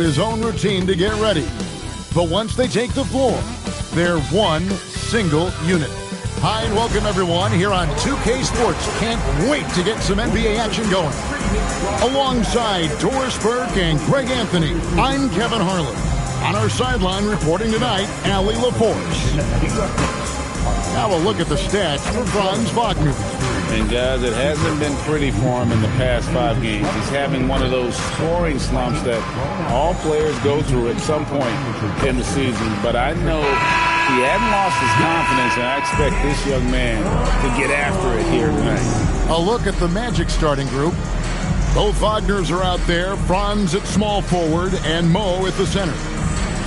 his own routine to get ready. But once they take the floor, they're one single unit. Hi, and welcome everyone here on 2K Sports. Can't wait to get some NBA action going. Alongside Doris Burke and Greg Anthony, I'm Kevin Harlan. On our sideline reporting tonight, Allie LaForce. Now we'll look at the stats for Franz Wagner. And guys, it hasn't been pretty for him in the past 5 games. He's having one of those scoring slumps that all players go through at some point in the season. But I know he hadn't lost his confidence, and I expect this young man to get after it here tonight. A look at the Magic starting group. Both Wagners are out there, Franz at small forward and Mo at the center.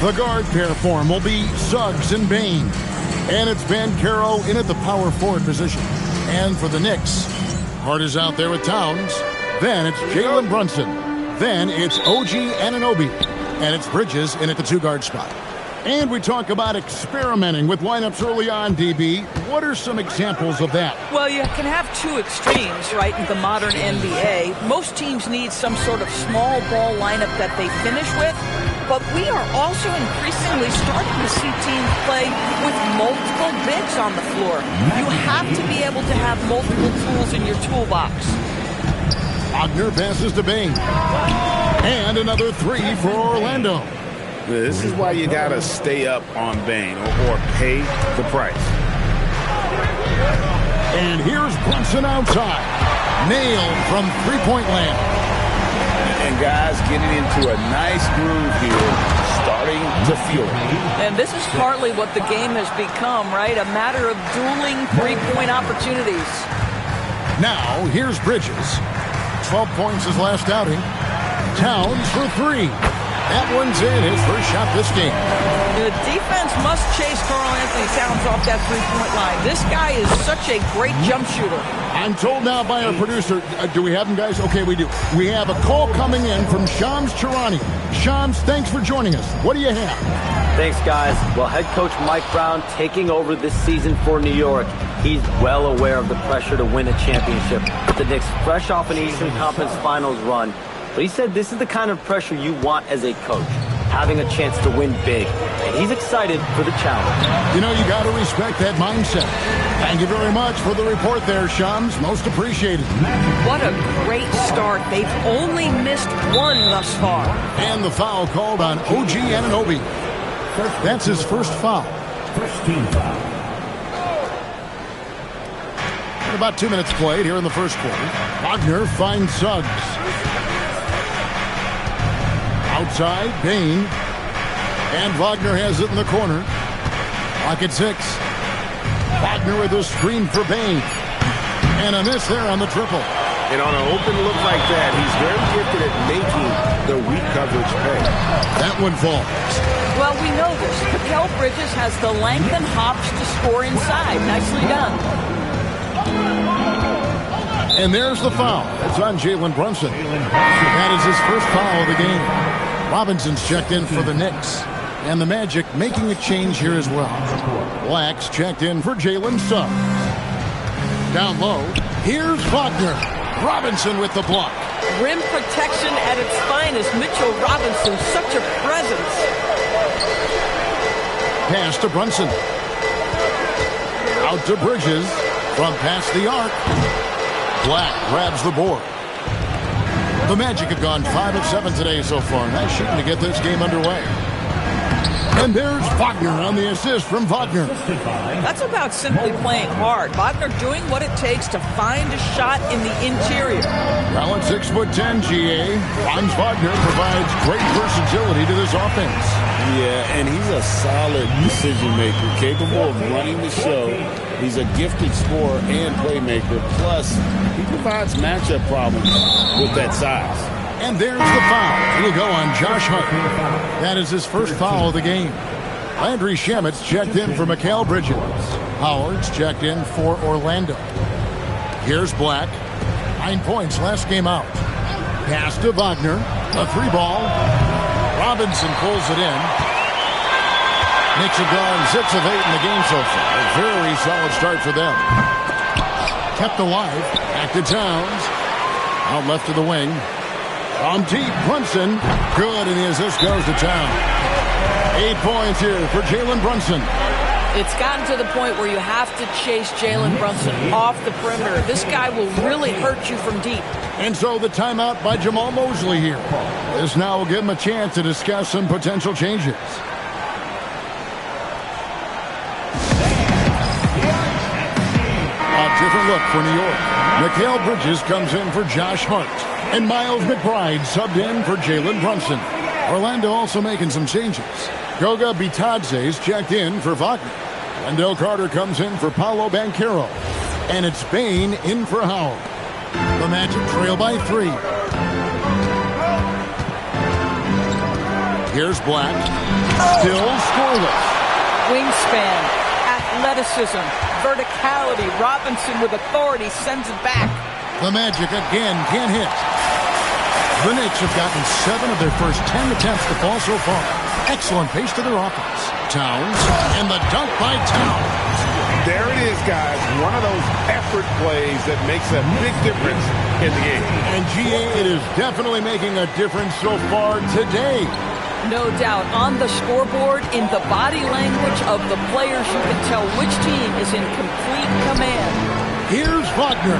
The guard pair form will be Suggs and Bane. And it's Banchero in at the power forward position. And for the Knicks, Hart is out there with Towns. Then it's Jalen Brunson. Then it's OG Anunoby. And it's Bridges in at the 2-guard spot. And we talk about experimenting with lineups early on, DB. What are some examples of that? Well, you can have 2 extremes, right, in the modern NBA. Most teams need some sort of small ball lineup that they finish with. But we are also increasingly starting to see teams play with multiple bigs on the floor. You have to be able to have multiple tools in your toolbox. Wagner passes to Bane. And another 3 for Orlando. This is why you got to stay up on Bane or pay the price. And here's Brunson outside. Nailed from three-point land. And guys getting into a nice groove here, starting to feel it. And this is partly what the game has become, right? A matter of dueling three-point opportunities. Now, here's Bridges. 12 points his last outing. Towns for 3. That one's in, his first shot this game. The defense must chase Karl-Anthony Towns off that three-point line. This guy is such a great jump shooter. I'm told now by our producer, do we have him, guys? Okay, we do. We have a call coming in from Shams Charania. Shams, thanks for joining us. What do you have? Thanks, guys. Well, head coach Mike Brown taking over this season for New York. He's well aware of the pressure to win a championship. The Knicks fresh off an Eastern Conference Finals run. But he said this is the kind of pressure you want as a coach, having a chance to win big. And he's excited for the challenge. You know, you got to respect that mindset. Thank you very much for the report there, Shams. Most appreciated. What a great start. They've only missed 1 thus far. And the foul called on OG Anunoby. That's his first foul. First team foul. And about 2 minutes played here in the first quarter. Wagner finds Suggs. Outside, Bane. And Wagner has it in the corner. Clock at 6. Wagner with a screen for Bane. And a miss there on the triple. And on an open look like that, he's very gifted at making the weak coverage pay. That one falls. Well, we know this. Mikal Bridges has the length and hops to score inside. Nicely done. And there's the foul. It's on Jalen Brunson. That is his first foul of the game. Robinson's checked in for the Knicks. And the Magic making a change here as well. Black's checked in for Jalen Suggs. Down low, here's Wagner. Robinson with the block. Rim protection at its finest. Mitchell Robinson, such a presence. Pass to Brunson. Out to Bridges. From past the arc. Black grabs the board. The Magic have gone 5 of 7 today so far. Nice shooting to get this game underway. And there's Wagner on the assist from Wagner. That's about simply playing hard. Wagner doing what it takes to find a shot in the interior. Well, at 6'10", GA, Franz Wagner provides great versatility to this offense. Yeah, and he's a solid decision maker, capable of running the show. He's a gifted scorer and playmaker. Plus, he provides matchup problems with that size. And there's the foul. It'll go on Josh Hart. That is his first foul of the game. Landry Shamit's checked in for Mikal Bridges. Howard's checked in for Orlando. Here's Black. 9 points last game out. Pass to Wagner. A 3-ball. Robinson pulls it in. Knicks have gone 6 of 8 in the game so far. A very solid start for them. Kept alive. Back to Towns. Out left to the wing. From deep, Brunson. Good, and the assist goes to town. 8 points here for Jalen Brunson. It's gotten to the point where you have to chase Jalen Brunson off the perimeter. This guy will really hurt you from deep. And so the timeout by Jamal Mosley here. This now will give him a chance to discuss some potential changes. A different look for New York. Mikal Bridges comes in for Josh Hart. And Miles McBride subbed in for Jalen Brunson. Orlando also making some changes. Goga Bitadze's checked in for Wagner. Wendell Carter comes in for Paolo Banchero. And it's Bane in for Howard. The Magic trail by 3. Here's Black. Still scoreless. Wingspan, athleticism, verticality. Robinson with authority sends it back. The Magic again can't hit. The Knicks have gotten 7 of their first 10 attempts to fall so far. Excellent pace to their offense. Towns, and the dunk by Towns. There it is, guys. One of those effort plays that makes a big difference in the game. And GA, it is definitely making a difference so far today. No doubt. On the scoreboard, in the body language of the players, you can tell which team is in complete command. Here's Wagner.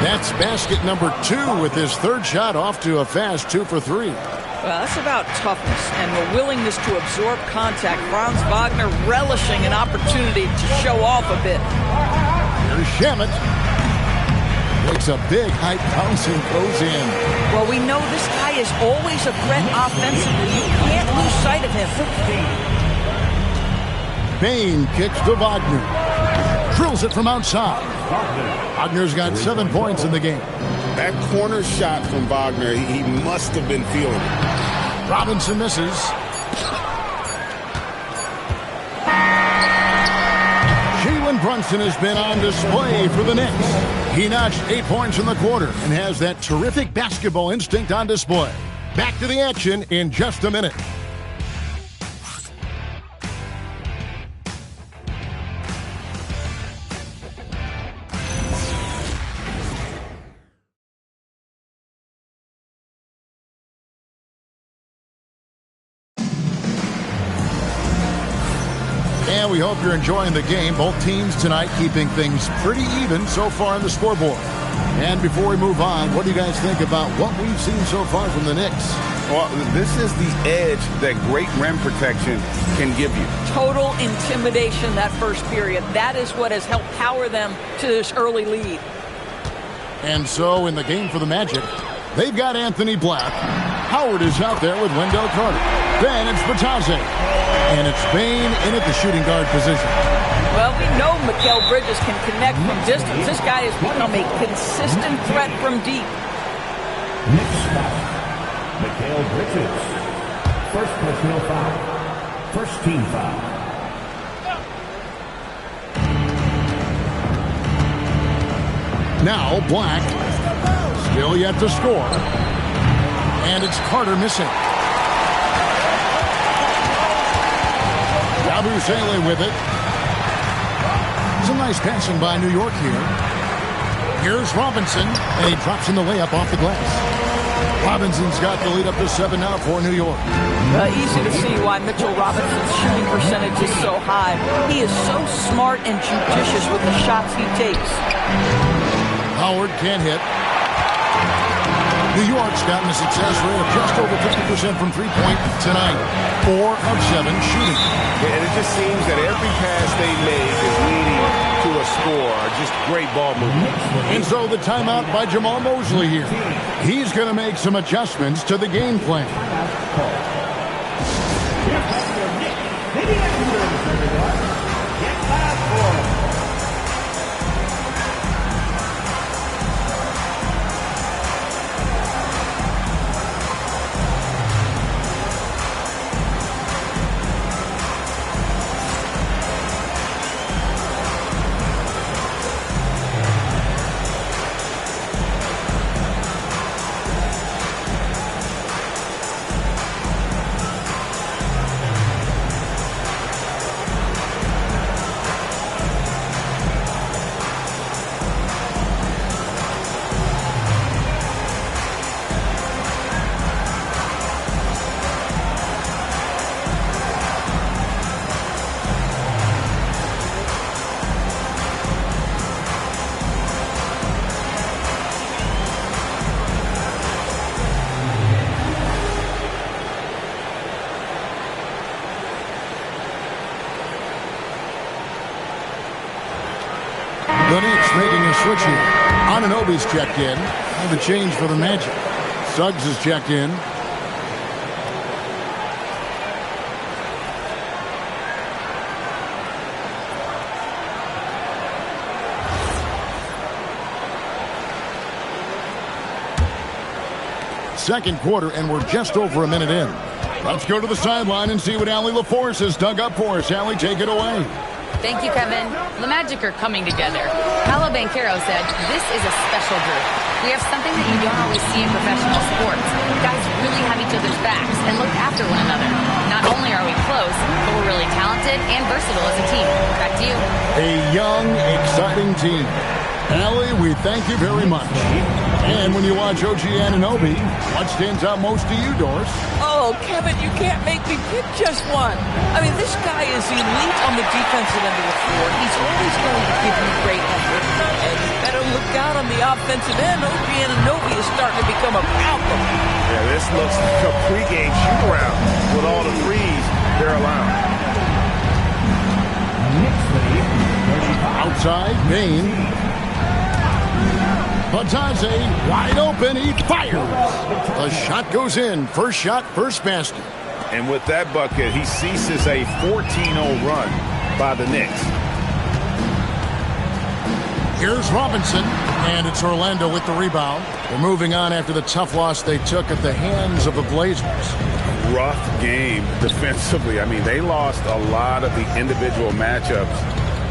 That's basket number 2 with his third shot off to a fast 2 for 3. Well, that's about toughness and the willingness to absorb contact. Franz Wagner relishing an opportunity to show off a bit. Here's Shamet. Makes a big height bounce and goes in. Well, we know this guy is always a threat offensively. You can't lose sight of him. Bane kicks to Wagner. Drills it from outside. Wagner's got 7 points in the game. That corner shot from Wagner, he must have been feeling it. Robinson misses. Jalen Brunson has been on display for the Knicks. He notched 8 points in the quarter and has that terrific basketball instinct on display. Back to the action in just a minute. And we hope you're enjoying the game. Both teams tonight keeping things pretty even so far on the scoreboard. And before we move on, what do you guys think about what we've seen so far from the Knicks? Well, this is the edge that great rim protection can give you. Total intimidation that first period. That is what has helped power them to this early lead. And so in the game for the Magic, they've got Anthony Black. Howard is out there with Wendell Carter. Then it's Bitadze. And it's Bane in at the shooting guard position. Well, we know Mikal Bridges can connect from distance. This guy has become a consistent threat from deep. Knicks foul. Mikal Bridges. First personal foul. First team foul. Now Black. Still yet to score. And it's Carter missing. Yabusele with it. Some nice passing by New York here. Here's Robinson, and he drops in the layup off the glass. Robinson's got the lead up to 7 now for New York. Easy to see why Mitchell Robinson's shooting percentage is so high. He is so smart and judicious with the shots he takes. Howard can't hit. New York's gotten a success rate of just over 50% from three-point tonight. 4 of 7 shooting. And it just seems that every pass they make is leading to a score. Just great ball movement. And so the timeout by Jamal Mosley here. He's going to make some adjustments to the game plan. switch here. Anunoby's checked in. And the change for the Magic. Suggs is checked in. Second quarter, and we're just over a minute in. Let's go to the sideline and see what Allie LaForce has dug up for us. Allie, take it away. Thank you, Kevin. The Magic are coming together. Paolo Banchero said, "This is a special group. We have something that you don't always see in professional sports. Guys really have each other's backs and look after one another. Not only are we close, but we're really talented and versatile as a team." Back to you. A young, exciting team. Allie, we thank you very much. And when you watch OG Anunoby, what stands out most to you, Doris? Oh, Kevin, you can't make me pick just one. I mean, this guy is elite on the defensive end of the floor. He's always going to give you great effort. And you better look out on the offensive end. OG Anunoby is starting to become a problem. Yeah, this looks like a pregame shoot-around with all the threes they're allowing. Outside, Bain. Batadze wide open. He fires. The shot goes in. First shot, first basket. And with that bucket, he ceases a 14-0 run by the Knicks. Here's Robinson, and it's Orlando with the rebound. They're moving on after the tough loss they took at the hands of the Blazers. Rough game defensively. I mean, they lost a lot of the individual matchups,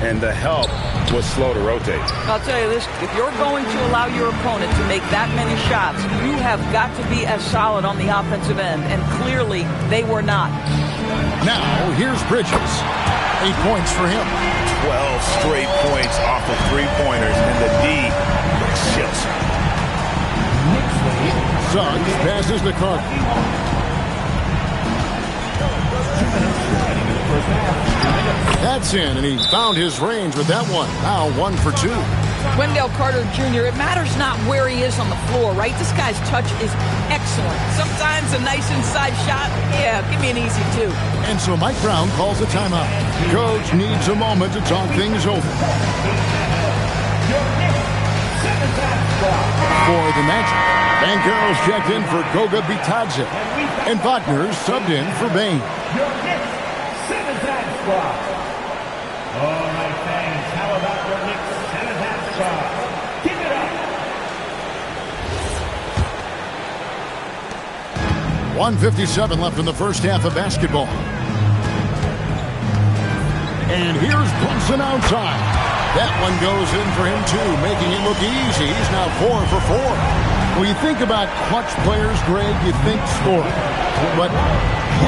and the help was slow to rotate. I'll tell you this, if you're going to allow your opponent to make that many shots, you have got to be as solid on the offensive end, and clearly they were not. Now, here's Bridges. 8 points for him. 12 straight points off of three-pointers, and the D shifts. Suggs passes to Carter. That's in, and he found his range with that one. Now 1 for 2. Wendell Carter Jr., it matters not where he is on the floor, right? This guy's touch is excellent. Sometimes a nice inside shot, yeah, give me an easy 2. And so Mike Brown calls a timeout. Coach needs a moment to talk things over. For the Magic, Banchero's checked in for Goga Bitadze, and Wagner's subbed in for Bain. All right, fans, how about your Knicks Cenotaph squad? Give it up! 1:57 left in the first half of basketball. And here's Brunson outside. That one goes in for him, too, making it look easy. He's now 4 for 4. When you think about clutch players, Greg, you think scoring. But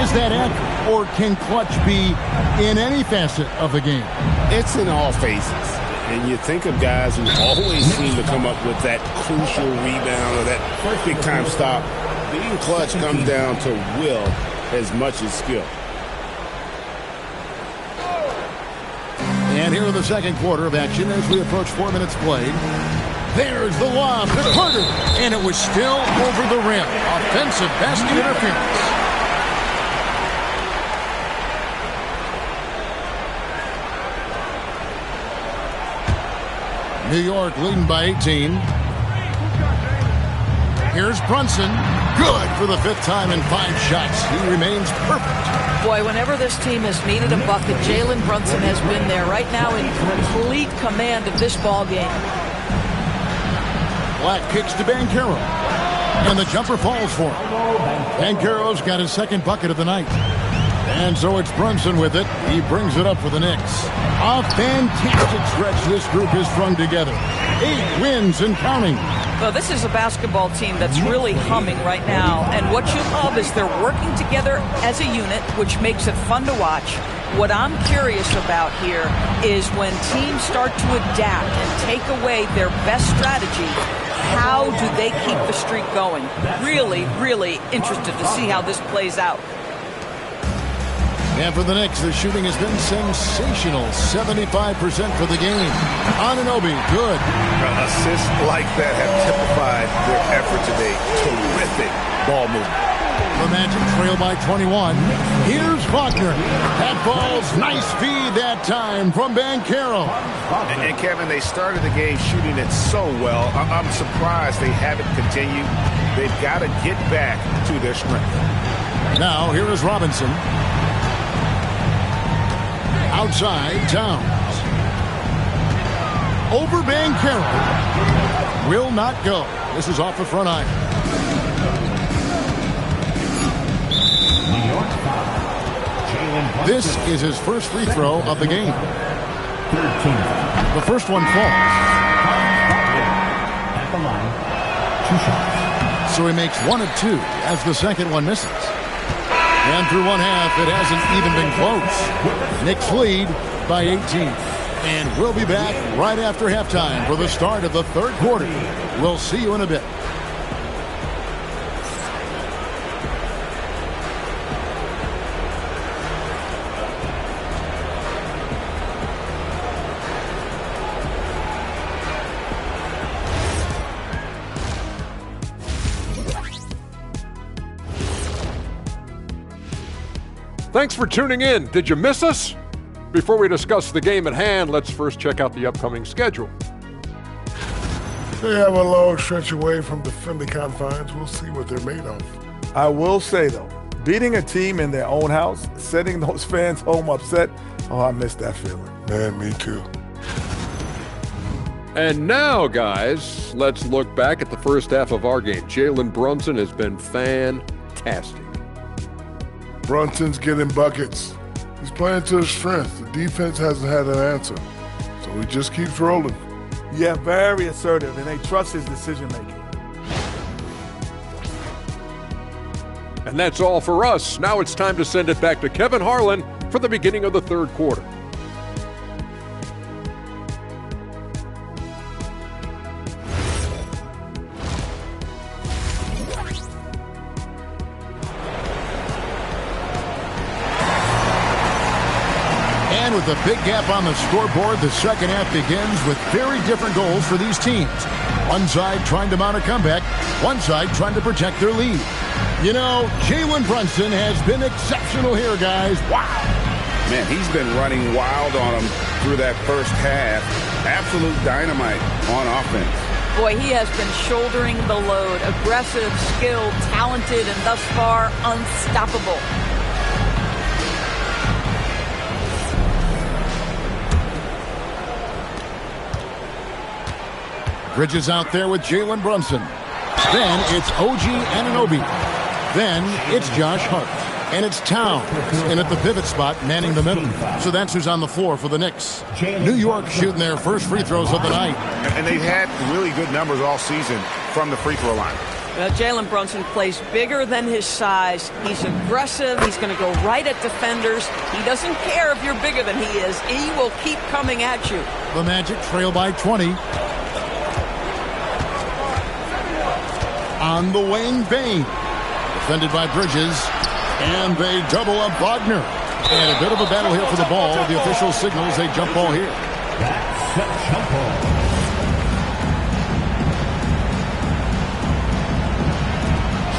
is that accurate? Or can clutch be in any facet of the game? It's in all phases. And you think of guys who always seem to come up with that crucial rebound or that perfect time stop. Being clutch comes down to will as much as skill. And here in the second quarter of action as we approach 4 minutes played. There's the lob to Carter. And it was still over the rim. Offensive basket interference. New York leading by 18. Here's Brunson. Good for the 5th time in 5 shots. He remains perfect. Boy, whenever this team has needed a bucket, Jalen Brunson has been there right now in complete command of this ball game. Black kicks to Banchero. And the jumper falls for him. Banchero's got his second bucket of the night. And so it's Brunson with it. He brings it up for the Knicks. A fantastic stretch this group has strung together. 8 wins and counting. Well, this is a basketball team that's really humming right now. And what you love is they're working together as a unit, which makes it fun to watch. What I'm curious about here is when teams start to adapt and take away their best strategy, how do they keep the streak going? Really, really interested to see how this plays out. And for the Knicks, the shooting has been sensational. 75% for the game. Anunoby, good. Assists like that have typified their effort today. Terrific ball movement. The Magic trail by 21. Here's Wagner. That ball's nice feed that time from Banchero. And Kevin, they started the game shooting it so well. I'm surprised they haven't continued. They've got to get back to their strength. Now, here is Robinson. Outside, Towns. Over Banchero. Will not go. This is off the front iron. This is his first free throw of the game. The first one falls. At the line, 2 shots. So he makes 1 of 2 as the second one misses. And through one half, it hasn't even been close. Knicks lead by 18. And we'll be back right after halftime for the start of the third quarter. We'll see you in a bit. Thanks for tuning in. Did you miss us? Before we discuss the game at hand, let's first check out the upcoming schedule. They have a long stretch away from the friendly confines. We'll see what they're made of. I will say, though, beating a team in their own house, setting those fans home upset, oh, I miss that feeling. Man, me too. And now, guys, let's look back at the first half of our game. Jalen Brunson has been fantastic. Brunson's getting buckets. He's playing to his strength. The defense hasn't had an answer, so he just keeps rolling. Yeah, very assertive, and they trust his decision-making. And that's all for us. Now it's time to send it back to Kevin Harlan for the beginning of the third quarter. And with a big gap on the scoreboard, the second half begins with very different goals for these teams. One side trying to mount a comeback, one side trying to protect their lead. You know, Jalen Brunson has been exceptional here, guys. Wow. Man, he's been running wild on them through that first half. Absolute dynamite on offense. Boy, he has been shouldering the load. Aggressive, skilled, talented, and thus far unstoppable. Bridges out there with Jalen Brunson. Then it's OG Anunoby. Then it's Josh Hart. And it's Towns in at the pivot spot, manning the middle. So that's who's on the floor for the Knicks. New York shooting their first free throws of the night. And they've had really good numbers all season from the free throw line. Jalen Brunson plays bigger than his size. He's aggressive. He's going to go right at defenders. He doesn't care if you're bigger than he is. He will keep coming at you. The Magic trail by 20. On the wing, Bain. Defended by Bridges. And they double up Wagner. And a bit of a battle here for the ball. The official signals a jump ball here. That's a jump ball.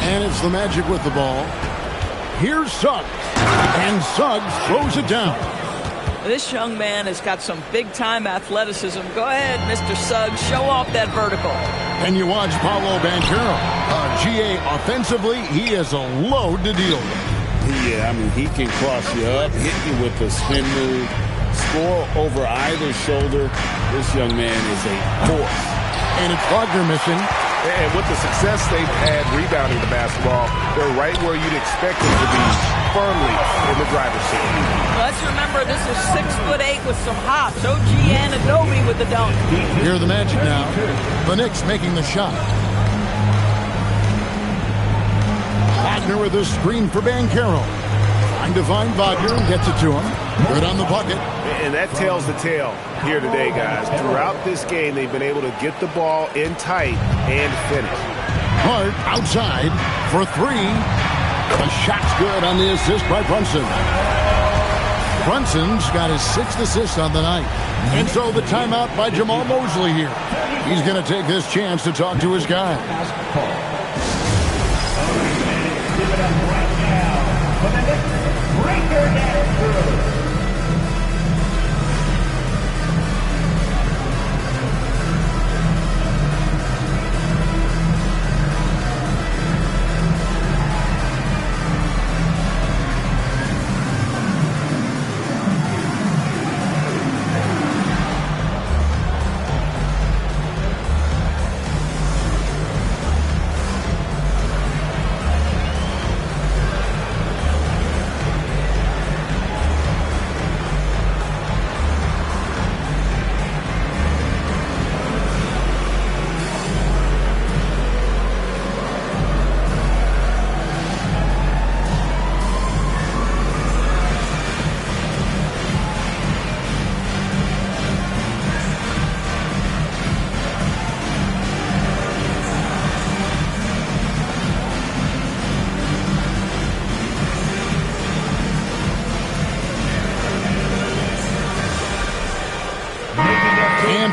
And it's the Magic with the ball. Here's Suggs. And Suggs throws it down. This young man has got some big-time athleticism. Go ahead, Mr. Suggs. Show off that vertical. And you watch Paolo Banchero. GA offensively, he is a load to deal with. Yeah, I mean, he can cross you up, hit you with a spin move, score over either shoulder. This young man is a force. And it's Wagner missing. And with the success they've had rebounding the basketball, they're right where you'd expect them to be, firmly in the driver's seat. Let's remember, this is 6'8" with some hops. OG Anunoby with the dunk. Here are the Magic now. The Knicks making the shot. Wagner with a screen for Banchero. Trying to find Wagner and gets it to him. Good on the bucket. And that tells the tale here today, guys. Throughout this game, they've been able to get the ball in tight and finish. Hart outside for 3. The shot's good on the assist by Brunson. Brunson's got his 6th assist on the night. And so the timeout by Jamal Mosley here. He's going to take this chance to talk to his guy.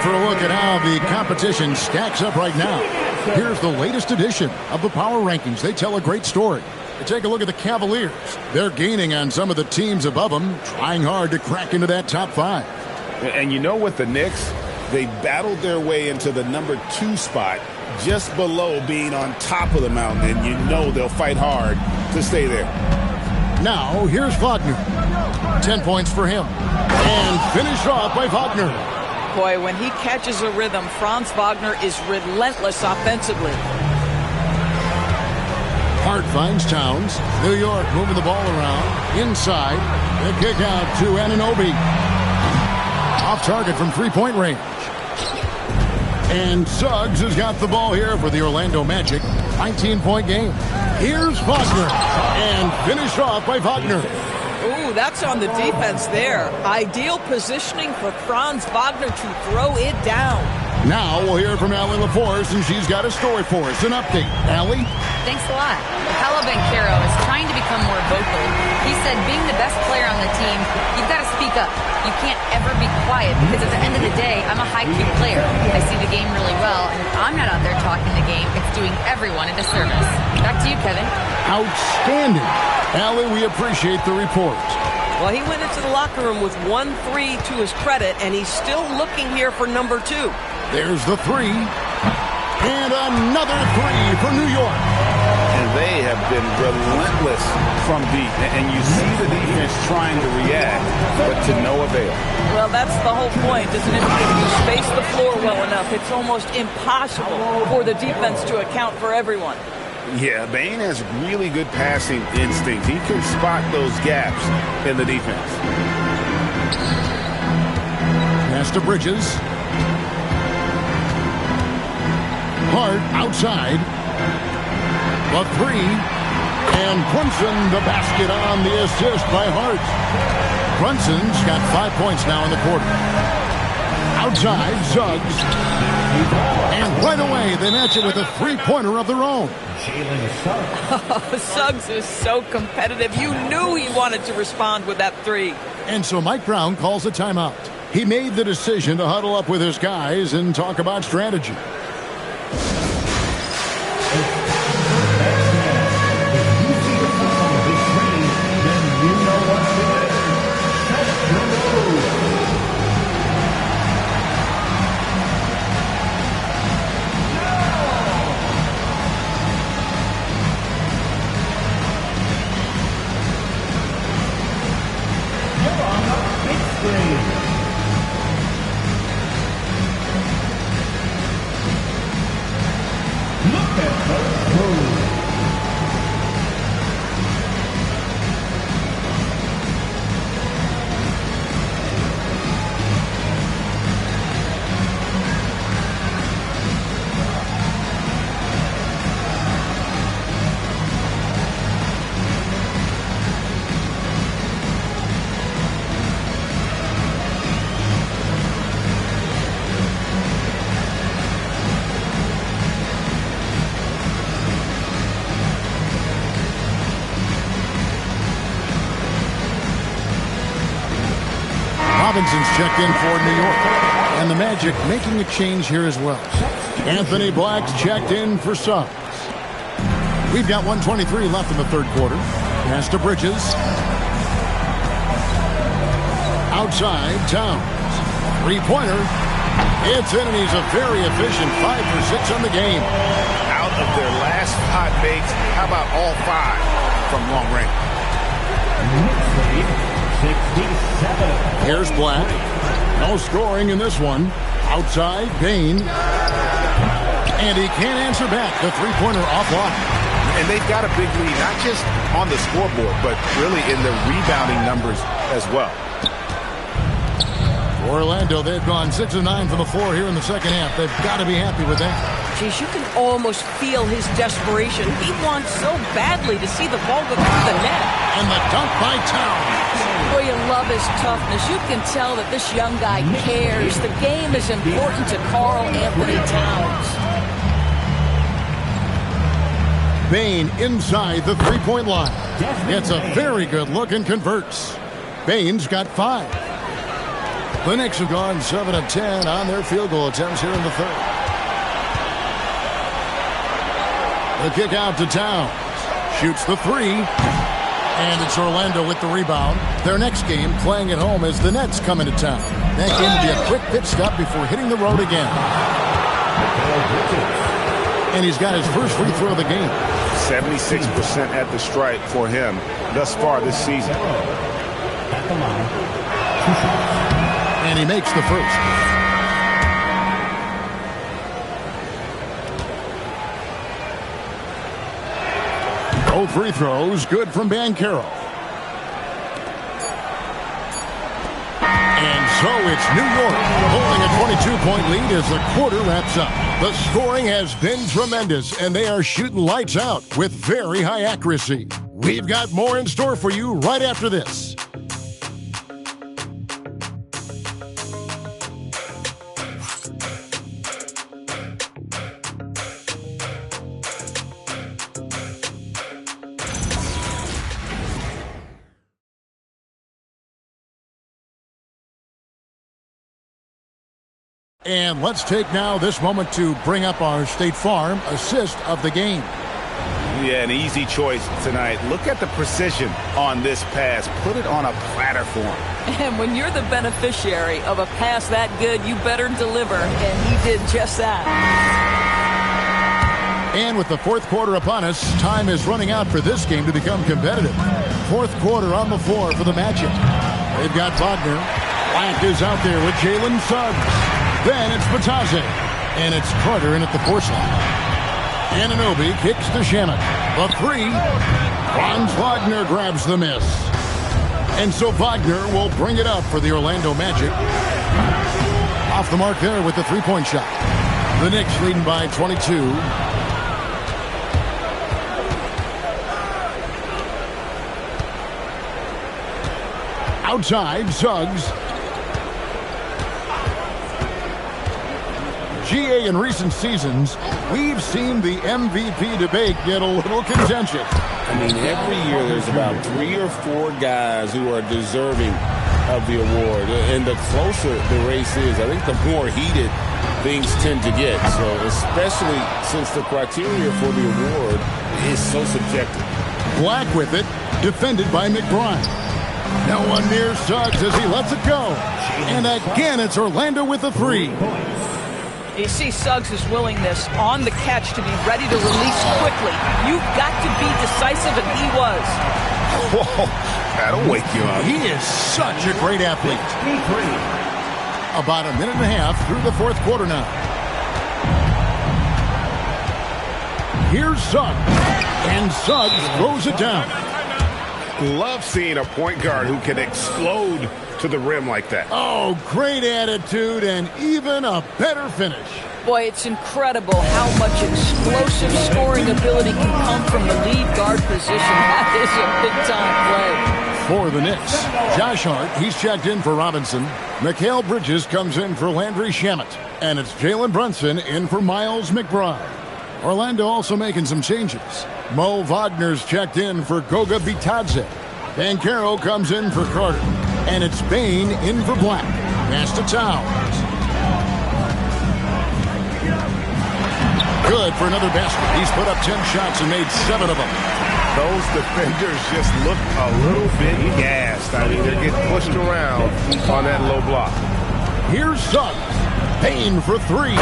for a look at how the competition stacks up right now. Here's the latest edition of the Power Rankings. They tell a great story. Take a look at the Cavaliers. They're gaining on some of the teams above them, trying hard to crack into that top 5. And you know what, the Knicks, they battled their way into the number 2 spot, just below being on top of the mountain, and you know they'll fight hard to stay there. Now, here's Wagner. 10 points for him. And finished off by Wagner. Boy, when he catches a rhythm, Franz Wagner is relentless offensively. Hart finds Towns. New York moving the ball around. Inside. The kick out to Anunoby. Off target from three-point range. And Suggs has got the ball here for the Orlando Magic. 19-point game. Here's Wagner. And finished off by Wagner. Ooh, that's on the defense there. Ideal positioning for Franz Wagner to throw it down. Now we'll hear from Allie LaForce, and she's got a story for us. An update. Allie? Thanks a lot. Paolo Banchero is trying to become more vocal. He said being the best player on the team, you've got to speak up. You can't ever be quiet because at the end of the day, I'm a high-Q player. I see the game really well, and if I'm not out there talking the game, it's doing everyone a disservice. Back to you, Kevin. Outstanding. Allie, we appreciate the report. Well, he went into the locker room with 1 3 to his credit, and he's still looking here for number 2. There's the 3. And another 3 for New York. And they have been relentless from deep. And you see the defense trying to react, but to no avail. Well, that's the whole point, isn't it? If you space the floor well enough, it's almost impossible for the defense to account for everyone. Yeah, Bane has really good passing instinct. He can spot those gaps in the defense. Pass to Bridges. Hart outside. The 3. And Brunson the basket on the assist by Hart. Brunson's got 5 points now in the quarter. Outside, Suggs. And right away, they match it with a three-pointer of their own. Suggs is so competitive. You knew he wanted to respond with that 3. And so Mike Brown calls a timeout. He made the decision to huddle up with his guys and talk about strategy. Robinson's checked in for New York. And the Magic making a change here as well. Anthony Black's checked in for Suggs. We've got 1:23 left in the third quarter. Pass to Bridges. Outside, Towns. Three-pointer. It's in, and he's a very efficient 5 for 6 on the game. Out of their last 5 makes, how about all 5 from long range? 67. Here's Black. No scoring in this one. Outside, Payne. And he can't answer back. The three-pointer offline. And they've got a big lead, not just on the scoreboard, but really in the rebounding numbers as well. For Orlando, they've gone 6 of 9 from the floor here in the second half. They've got to be happy with that. Geez, you can almost feel his desperation. He wants so badly to see the ball go through the net. And the dunk by Towns. Boy, you love his toughness. You can tell that this young guy cares. The game is important to Karl Anthony Towns. Bane inside the three-point line. It's a very good look and converts. Bane's got 5. The Knicks have gone 7 of 10 on their field goal attempts here in the third. The kick out to Towns. Shoots the three. And it's Orlando with the rebound. Their next game playing at home as the Nets come into town. That game will be a quick pit stop before hitting the road again. And he's got his first free throw of the game. 76% at the stripe for him thus far this season. And he makes the first. Both free throws good from Banchero. And so it's New York holding a 22-point lead as the quarter wraps up. The scoring has been tremendous, and they are shooting lights out with very high accuracy. We've got more in store for you right after this. And let's take now this moment to bring up our State Farm assist of the game. Yeah, an easy choice tonight. Look at the precision on this pass. Put it on a platter for him. And when you're the beneficiary of a pass that good, you better deliver. And he did just that. And with the fourth quarter upon us, time is running out for this game to become competitive. Fourth quarter on the floor for the Magic. They've got Wagner. Black is out there with Jalen Suggs. Then it's Batadze. And it's Carter in at the force line. Anunoby kicks to Shamet. The three. Franz Wagner grabs the miss. And so Wagner will bring it up for the Orlando Magic. Off the mark there with the three-point shot. The Knicks leading by 22. Outside, Suggs. GA in recent seasons, we've seen the MVP debate get a little contentious. I mean, every year there's about 3 or 4 guys who are deserving of the award. And the closer the race is, I think the more heated things tend to get. So especially since the criteria for the award is so subjective. Black with it, defended by McBride. No one near Suggs as he lets it go. And again, it's Orlando with the three. You see Suggs' willingness on the catch to be ready to release quickly. You've got to be decisive, and he was. Whoa, that'll wake you up. He is such a great athlete. About a minute and a half through the fourth quarter now. Here's Suggs. And Suggs throws it down. Love seeing a point guard who can explode to the rim like that. Oh, great attitude and even a better finish. Boy, it's incredible how much explosive scoring ability can come from the lead guard position. That is a big-time play. For the Knicks, Josh Hart, he's checked in for Robinson. Mikal Bridges comes in for Landry Shamet. And it's Jalen Brunson in for Miles McBride. Orlando also making some changes. Mo Wagner's checked in for Goga Bitadze. Banchero comes in for Carter. And it's Bain in for Black. Pass to Towns. Good for another basket. He's put up 10 shots and made 7 of them. Those defenders just look a little bit gassed. I mean, they're getting pushed around on that low block. Here's Suggs. Bain for 3.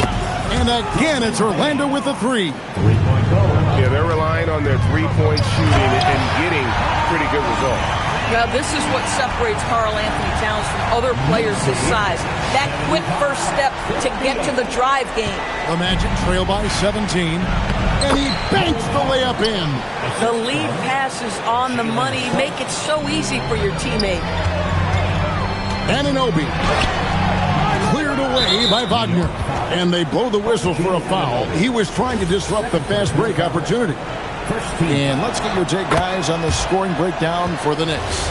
And again, it's Orlando with a 3. Yeah, they're relying on their three-point shooting and getting pretty good results. Now, this is what separates Karl-Anthony Towns from other players his size. That quick first step to get to the drive game. The Magic trail by 17. And he banks the layup in. The lead pass is on the money. Make it so easy for your teammate. Anunoby. Cleared away by Wagner. And they blow the whistle for a foul. He was trying to disrupt the fast break opportunity. And let's get your take, guys, on the scoring breakdown for the Knicks.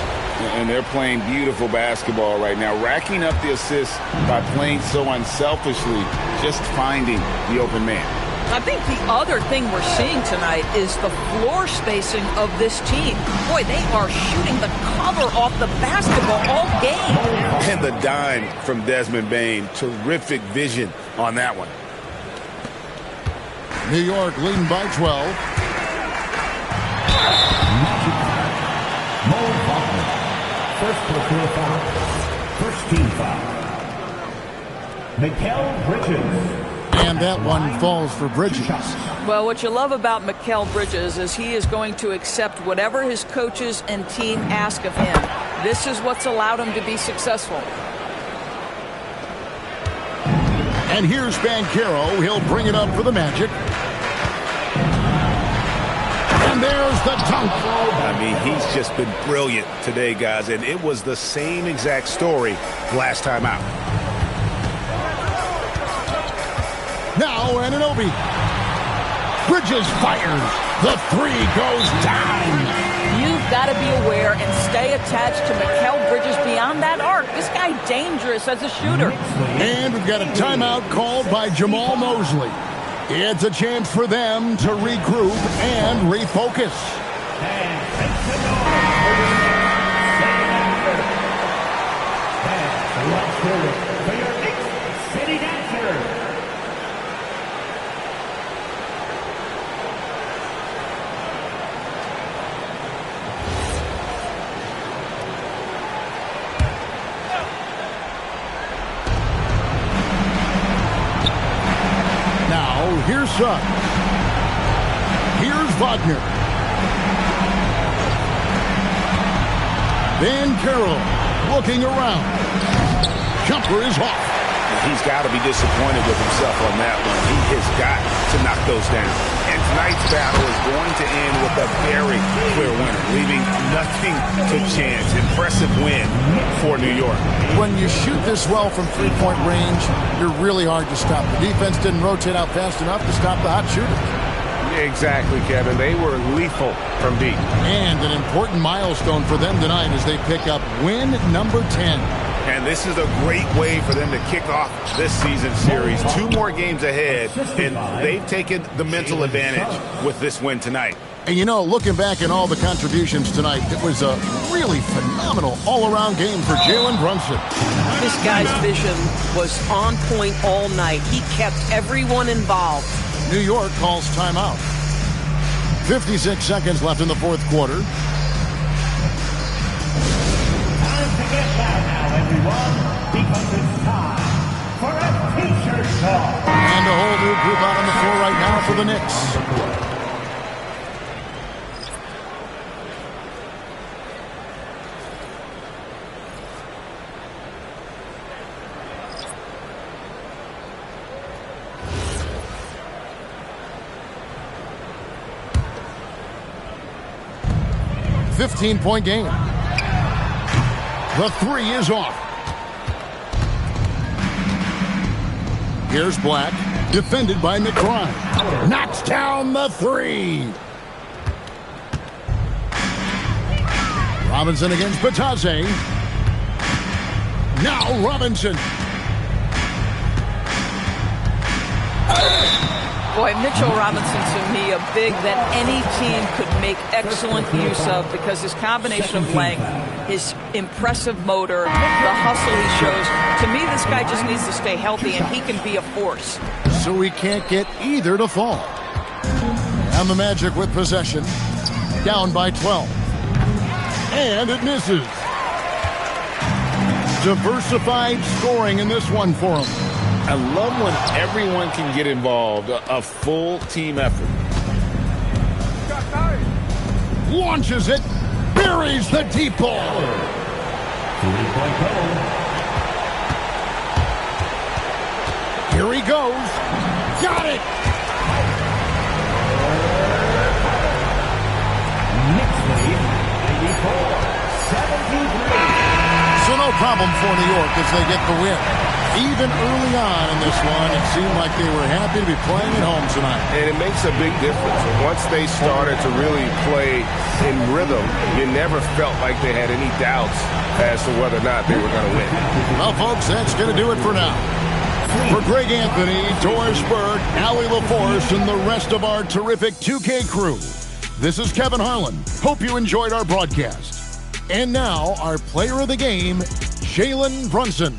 And they're playing beautiful basketball right now, racking up the assists by playing so unselfishly, just finding the open man. I think the other thing we're seeing tonight is the floor spacing of this team. Boy, they are shooting the cover off the basketball all game. And the dime from Desmond Bane. Terrific vision on that one. New York leading by 12. Mo Wagner. First personal foul. First team foul. Mikal Bridges. And that one falls for Bridges. Well, what you love about Mikal Bridges is he is going to accept whatever his coaches and team ask of him. This is what's allowed him to be successful. And here's Banchero. He'll bring it up for the Magic. And there's the dunk. I mean, he's just been brilliant today, guys. And it was the same exact story last time out. Now Anunoby. Bridges fires. The three goes down. You've got to be aware and stay attached to Mikal Bridges beyond that arc. This guy dangerous as a shooter. And we've got a timeout called by Jamal Mosley. It's a chance for them to regroup and refocus. For your Knicks City Dancers. Here's Suggs. Here's Wagner. Banchero looking around. Jumper is off. He's got to be disappointed with himself on that one. He has got to knock those down. And tonight's battle is going to end with a very clear winner, leaving nothing to chance. Impressive win for New York. When you shoot this well from three-point range, you're really hard to stop. The defense didn't rotate out fast enough to stop the hot shooter. Exactly, Kevin. They were lethal from deep. And an important milestone for them tonight as they pick up win number 10. And this is a great way for them to kick off this season series. 2 more games ahead, and they've taken the mental advantage with this win tonight. And you know, looking back at all the contributions tonight, it was a really phenomenal all-around game for Jalen Brunson. This guy's vision was on point all night. He kept everyone involved. New York calls timeout. 56 seconds left in the fourth quarter. Time to get back now, everyone, because it's time for a t-shirt talk. And a whole new group out on the floor right now for the Knicks. .5 game. The three is off. Here's Black, defended by McCrye. Knocks down the three. Robinson against Batase. Now Robinson. Boy, Mitchell Robinson, to me, a big that any team could make excellent use of because his combination of length, his impressive motor, the hustle he shows. To me, this guy just needs to stay healthy, and he can be a force. So we can't get either to fall. And the Magic with possession, down by 12. And it misses. Diversified scoring in this one for him. I love when everyone can get involved, a full team effort. Launches it, buries the deep ball. Here he goes. Got it. Knicks lead 94-73. So no problem for New York as they get the win. Even early on in this one, it seemed like they were happy to be playing at home tonight. And it makes a big difference. Once they started to really play in rhythm, you never felt like they had any doubts as to whether or not they were going to win. Well, folks, that's going to do it for now. For Greg Anthony, Doris Burke, Allie LaForce, and the rest of our terrific 2K crew, this is Kevin Harlan. Hope you enjoyed our broadcast. And now, our player of the game, Jalen Brunson.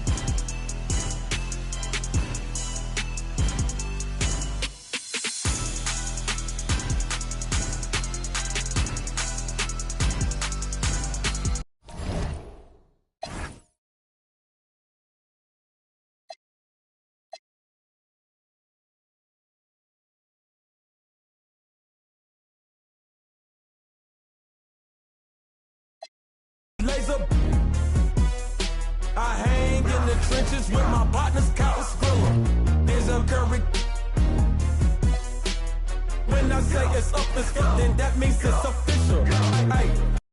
Laser. I hang in the trenches with my partners, Kyle Skrilla. There's a Curry. When I say it's up, it's up, then that means it's official. Hey.